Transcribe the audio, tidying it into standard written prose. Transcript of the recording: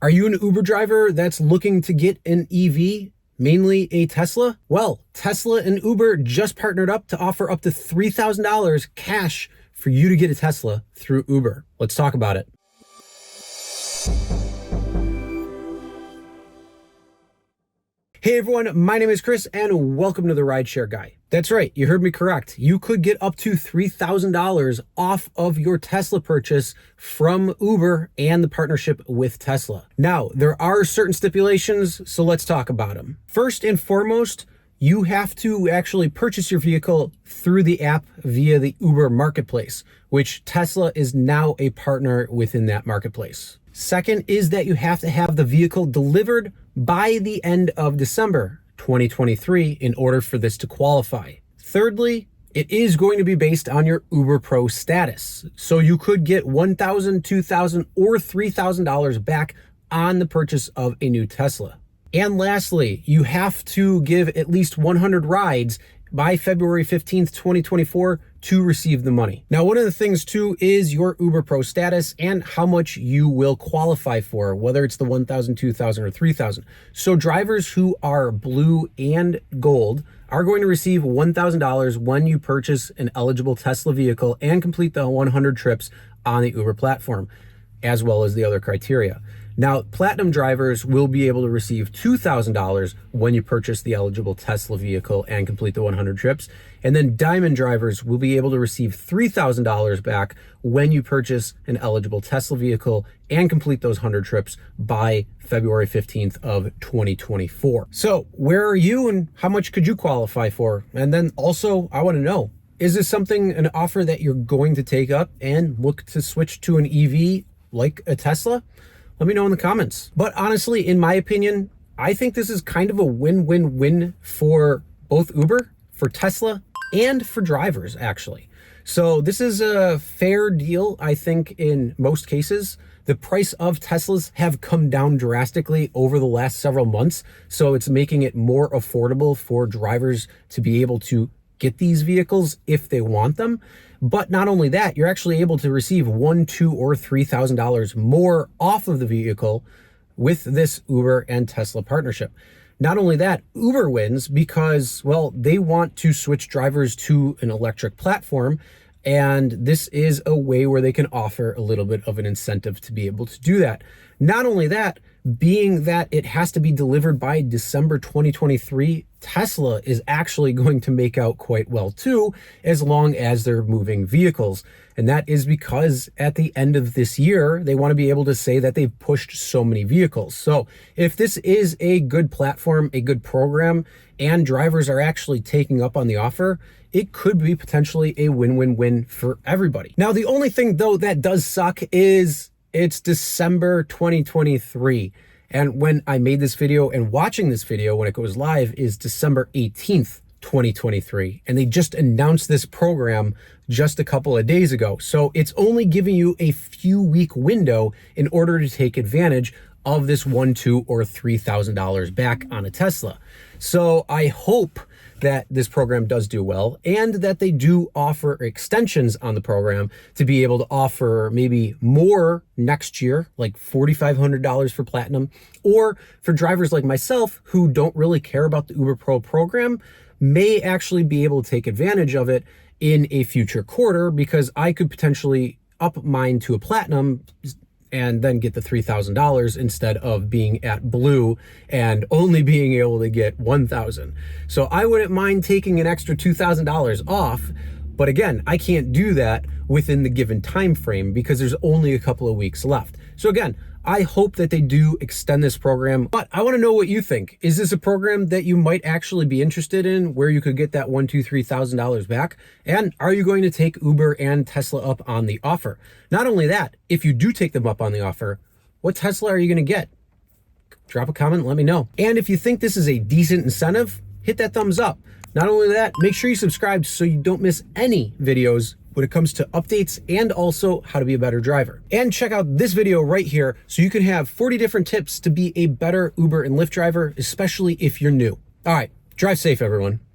Are you an Uber driver that's looking to get an EV, mainly a Tesla? Well, Tesla and Uber just partnered up to offer up to $3,000 cash for you to get a Tesla through Uber. Let's talk about it. Hey everyone, my name is Chris and welcome to the RideShare Guy. That's right, you heard me correct. You could get up to $3,000 off of your Tesla purchase from Uber and the partnership with Tesla. Now, there are certain stipulations, so let's talk about them. First and foremost, you have to actually purchase your vehicle through the app via the Uber marketplace, which Tesla is now a partner within that marketplace. Second is that you have to have the vehicle delivered by the end of December 2023 in order for this to qualify. Thirdly, it is going to be based on your Uber Pro status. So you could get $1,000, $2,000, or $3,000 back on the purchase of a new Tesla. And lastly, you have to give at least 100 rides by February 15th, 2024 to receive the money. Now, one of the things too is your Uber Pro status and how much you will qualify for, whether it's the 1,000, 2,000, or 3,000. So drivers who are blue and gold are going to receive $1,000 when you purchase an eligible Tesla vehicle and complete the 100 trips on the Uber platform, as well as the other criteria. Now, platinum drivers will be able to receive $2,000 when you purchase the eligible Tesla vehicle and complete the 100 trips. And then diamond drivers will be able to receive $3,000 back when you purchase an eligible Tesla vehicle and complete those 100 trips by February 15th of 2024. So where are you and how much could you qualify for? And then also, I want to know, is this an offer that you're going to take up and look to switch to an EV like a Tesla? Let me know in the comments. But honestly, in my opinion, I think this is kind of a win-win-win for both Uber, for Tesla, and for drivers, actually. So this is a fair deal, I think, in most cases. The price of Teslas have come down drastically over the last several months, so it's making it more affordable for drivers to be able to get these vehicles if they want them. But not only that, you're actually able to receive $1,000, $2,000, or $3,000 more off of the vehicle with this Uber and Tesla partnership. Not only that, Uber wins because, well, they want to switch drivers to an electric platform, and this is a way where they can offer a little bit of an incentive to be able to do that. Not only that, being that it has to be delivered by December 2023, Tesla is actually going to make out quite well too, as long as they're moving vehicles. And that is because at the end of this year, they want to be able to say that they've pushed so many vehicles. So if this is a good platform, a good program, and drivers are actually taking up on the offer, it could be potentially a win-win-win for everybody. Now, the only thing though that does suck is it's December 2023. And when I made this video and watching this video when it goes live is December 18th, 2023. And they just announced this program just a couple of days ago. So it's only giving you a few week window in order to take advantage of this $1,000, $2,000, or $3,000 back on a Tesla. So I hope that this program does do well and that they do offer extensions on the program to be able to offer maybe more next year, like $4,500 for platinum, or for drivers like myself who don't really care about the Uber Pro program, may actually be able to take advantage of it in a future quarter, because I could potentially up mine to a platinum and then get the $3,000 instead of being at blue and only being able to get $1,000. So I wouldn't mind taking an extra $2,000 off, but again, I can't do that within the given time frame because there's only a couple of weeks left. So again, I hope that they do extend this program, but I want to know what you think. Is this a program that you might actually be interested in where you could get that $1,000, $2,000, $3,000 back? And are you going to take Uber and Tesla up on the offer? Not only that, if you do take them up on the offer, what Tesla are you going to get? Drop a comment and let me know. And if you think this is a decent incentive, hit that thumbs up. Not only that, make sure you subscribe so you don't miss any videos when it comes to updates and also how to be a better driver. And check out this video right here so you can have 40 different tips to be a better Uber and Lyft driver, especially if you're new. All right, drive safe, everyone.